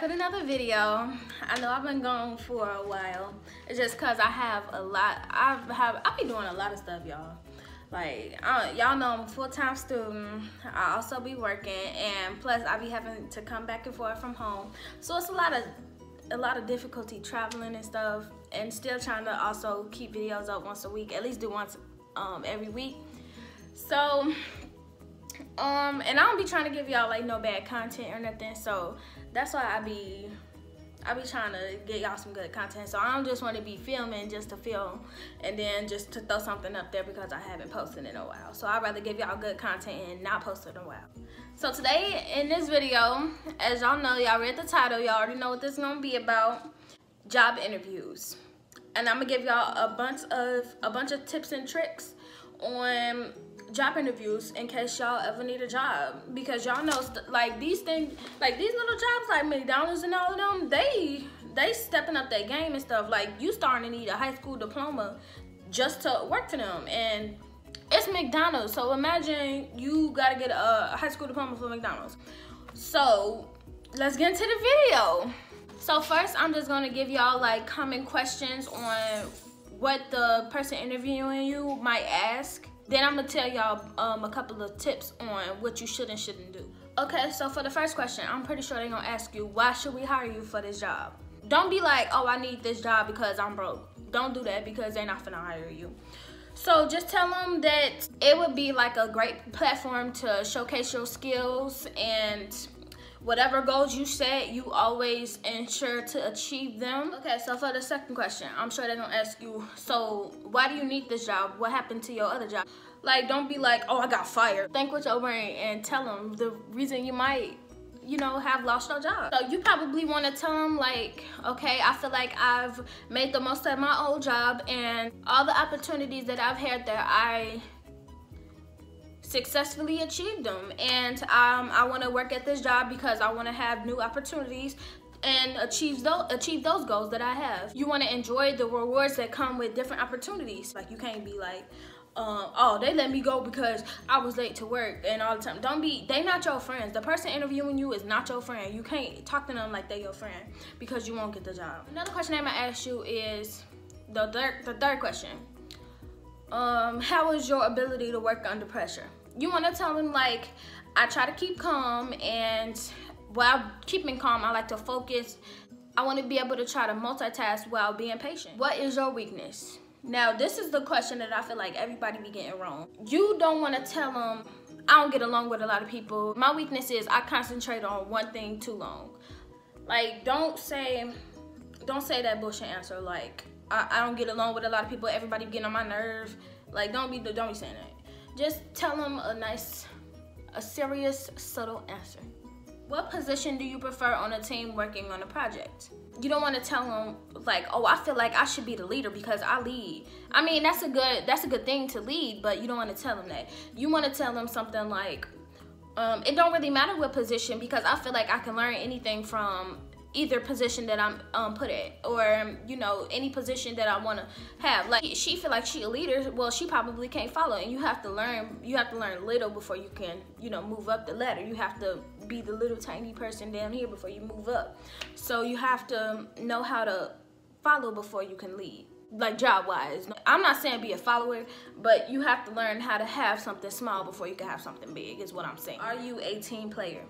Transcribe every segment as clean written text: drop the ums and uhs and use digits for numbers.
back with another video. I know I've been gone for a while. It's just cause I have a lot. I've been doing a lot of stuff, y'all. Like y'all know I'm a full-time student. I also be working, and plus I be having to come back and forth from home. So it's a lot of difficulty traveling and stuff, and still trying to also keep videos up once a week, at least do once every week. So and I don't be trying to give y'all like no bad content or nothing, so that's why I be trying to get y'all some good content. So I don't just want to be filming just to film and then just to throw something up there because I haven't posted in a while. So I'd rather give y'all good content and not post it in a while. So today in this video, as y'all know, y'all read the title, y'all already know what this is gonna be about: job interviews. And I'm gonna give y'all a bunch of tips and tricks on job interviews in case y'all ever need a job, because y'all know like these things, like these little jobs like McDonald's and all of them, they stepping up their game and stuff. Like you starting to need a high school diploma just to work for them, and it's McDonald's. So imagine you gotta get a high school diploma for McDonald's. So let's get into the video. So first I'm just gonna give y'all like common questions on what the person interviewing you might ask. Then I'm gonna tell y'all a couple of tips on what you should and shouldn't do. Okay, so for the first question, I'm pretty sure they're gonna ask you, why should we hire you for this job? Don't be like, oh, I need this job because I'm broke. Don't do that, because they're not gonna hire you. So just tell them that it would be like a great platform to showcase your skills, and whatever goals you set, you always ensure to achieve them. Okay, so for the second question, I'm sure they're gonna ask you, so why do you need this job? What happened to your other job? Like, don't be like, oh, I got fired. Think with your brain and tell them the reason you might, you know, have lost your job. So you probably wanna tell them like, okay, I feel like I've made the most of my old job, and all the opportunities that I've had there, I successfully achieved them, and I want to work at this job because I want to have new opportunities and achieve those goals that I have. You want to enjoy the rewards that come with different opportunities. Like, you can't be like, oh, they let me go because I was late to work and all the time. They not your friends. The person interviewing you is not your friend. You can't talk to them like they're your friend, because you won't get the job. Another question I'm gonna ask you is the third question. How is your ability to work under pressure? You want to tell them like, I try to keep calm, and while keeping calm, I like to focus. I want to be able to try to multitask while being patient. What is your weakness? Now, this is the question that I feel like everybody be getting wrong. You don't want to tell them, I don't get along with a lot of people. My weakness is I concentrate on one thing too long. Like, don't say that bullshit answer like, I don't get along with a lot of people, everybody getting on my nerve. Like, don't be saying that. Just tell them a serious, subtle answer. What position do you prefer on a team working on a project? You don't want to tell them like, oh, I feel like I should be the leader because I lead. I mean, that's a good thing to lead, but you don't want to tell them that. You want to tell them something like, it don't really matter what position, because I feel like I can learn anything from either position that I'm put at, or you know, any position that I want to have. Like, she feel like she a leader, well, she probably can't follow, and you have to learn little before you can, you know, move up the ladder. You have to be the little tiny person down here before you move up. So you have to know how to follow before you can lead, like job wise. I'm not saying be a follower, but you have to learn how to have something small before you can have something big, is what I'm saying. Are you a team player?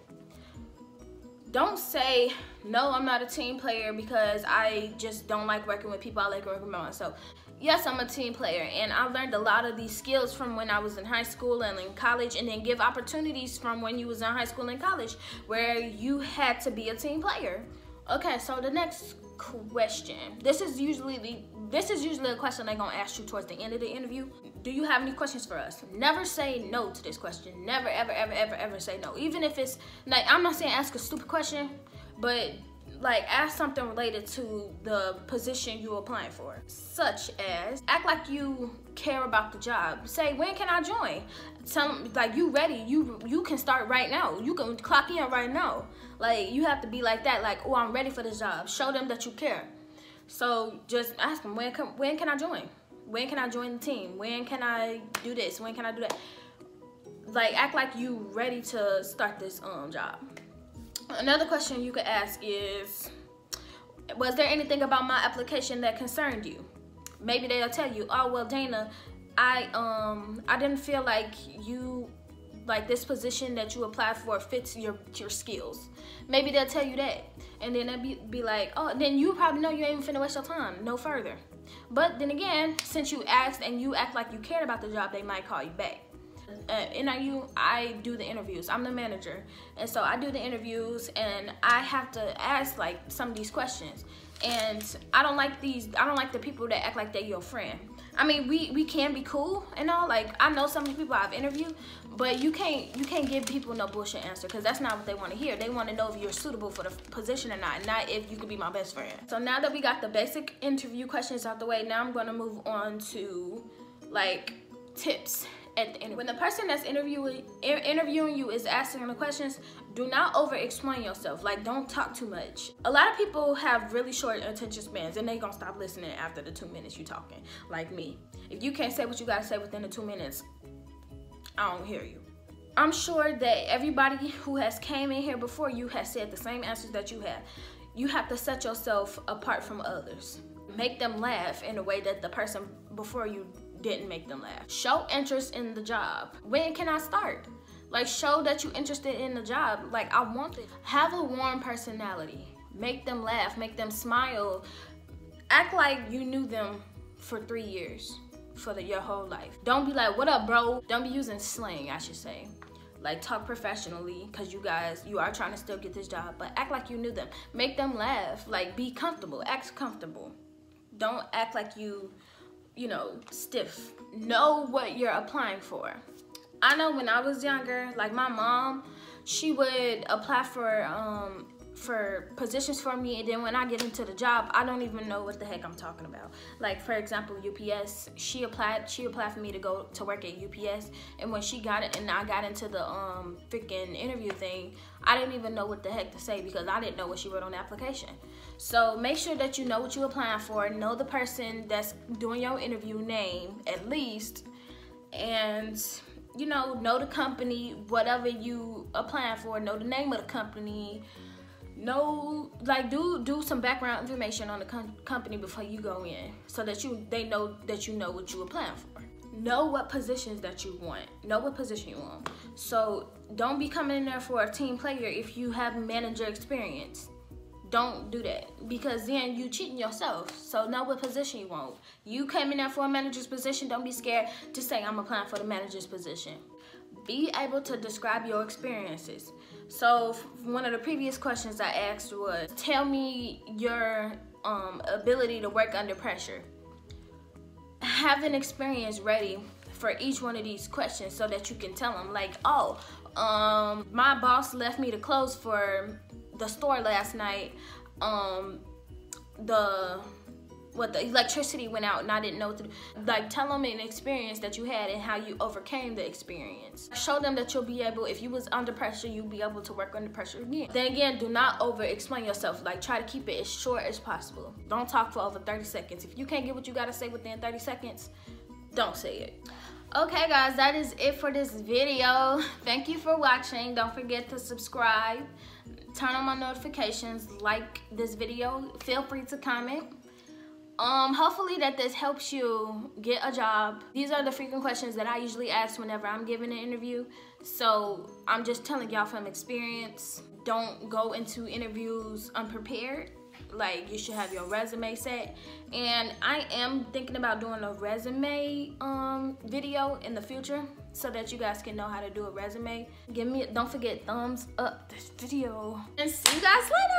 Don't say, no, I'm not a team player because I just don't like working with people. I like working with myself. Yes, I'm a team player, and I learned a lot of these skills from when I was in high school and in college, and then give opportunities from when you was in high school and college where you had to be a team player. Okay, so the next question. This is usually a question they're gonna ask you towards the end of the interview. Do you have any questions for us? Never say no to this question. Never, ever, ever, ever, ever say no. Even if it's like, I'm not saying ask a stupid question, but like ask something related to the position you're applying for. Such as, act like you care about the job. Say, when can I join? Tell them like, you ready, you can start right now. You can clock in right now. Like, you have to be like that, like, oh, I'm ready for this job. Show them that you care. So just ask them, when can I join? When can I join the team? When can I do this? When can I do that? Like, act like you ready to start this job. Another question you could ask is, was there anything about my application that concerned you? Maybe they'll tell you, oh, well, Dana, I didn't feel like this position that you applied for fits your skills. Maybe they'll tell you that. And then they'll be like, oh, then you probably know you ain't finna waste your time no further. But then again, since you asked and you act like you cared about the job, they might call you back. NIU, I do the interviews. I'm the manager, and so I do the interviews, and I have to ask like some of these questions. And I don't like the people that act like they're your friend. I mean, we can be cool and all. Like, I know some of the people I've interviewed, but you can't give people no bullshit answer, because that's not what they want to hear. They want to know if you're suitable for the position or not if you could be my best friend. So now that we got the basic interview questions out the way, now I'm gonna move on to like tips at the interview. When the person that's interviewing you is asking the questions, do not over explain yourself. Like, don't talk too much. A lot of people have really short attention spans, and they gonna stop listening after the 2 minutes you talking. Like me, if you can't say what you gotta say within the 2 minutes, I don't hear you. I'm sure that everybody who has came in here before you has said the same answers that you have. You have to set yourself apart from others. Make them laugh in a way that the person before you didn't make them laugh. Show interest in the job. When can I start? Like, show that you're interested in the job. Like, I want it. Have a warm personality. Make them laugh, make them smile. Act like you knew them for 3 years, for your whole life. Don't be like, what up, bro? Don't be using slang, I should say. Like, talk professionally, because you are trying to still get this job, but act like you knew them. Make them laugh. Like, be comfortable, act comfortable. Don't act like you know, stiff. Know what you're applying for. I know when I was younger, like my mom, she would apply for positions for me, and then when I get into the job, I don't even know what the heck I'm talking about. Like, for example, UPS, she applied for me to go to work at UPS, and when she got it and I got into the freaking interview thing, I didn't even know what the heck to say, because I didn't know what she wrote on the application. So make sure that you know what you're applying for, know the person that's doing your interview name at least, and you know the company, whatever you applying for, know the name of the company. Like, do some background information on the company before you go in, so that they know that you know what you're applying for. Know what positions that you want. Know what position you want. So don't be coming in there for a team player if you have manager experience. Don't do that, because then you cheating yourself. So know what position you want. You came in there for a manager's position, don't be scared to say I'm applying for the manager's position. Be able to describe your experiences. So one of the previous questions I asked was, tell me your ability to work under pressure. Have an experience ready for each one of these questions, so that you can tell them, like, oh, my boss left me to close for the store last night. The electricity went out and I didn't know what to do. Like, tell them an experience that you had and how you overcame the experience. Show them that you'll be able, if you was under pressure, you'll be able to work under pressure again. Then again, do not over explain yourself. Like, try to keep it as short as possible. Don't talk for over 30 seconds. If you can't get what you gotta say within 30 seconds, don't say it. Okay guys, that is it for this video. Thank you for watching. Don't forget to subscribe, turn on my notifications, like this video, feel free to comment. Hopefully that this helps you get a job. These are the frequent questions that I usually ask whenever I'm giving an interview. So I'm just telling y'all from experience. Don't go into interviews unprepared. Like, you should have your resume set. And I am thinking about doing a resume video in the future, so that you guys can know how to do a resume. Don't forget thumbs up this video. And see you guys later.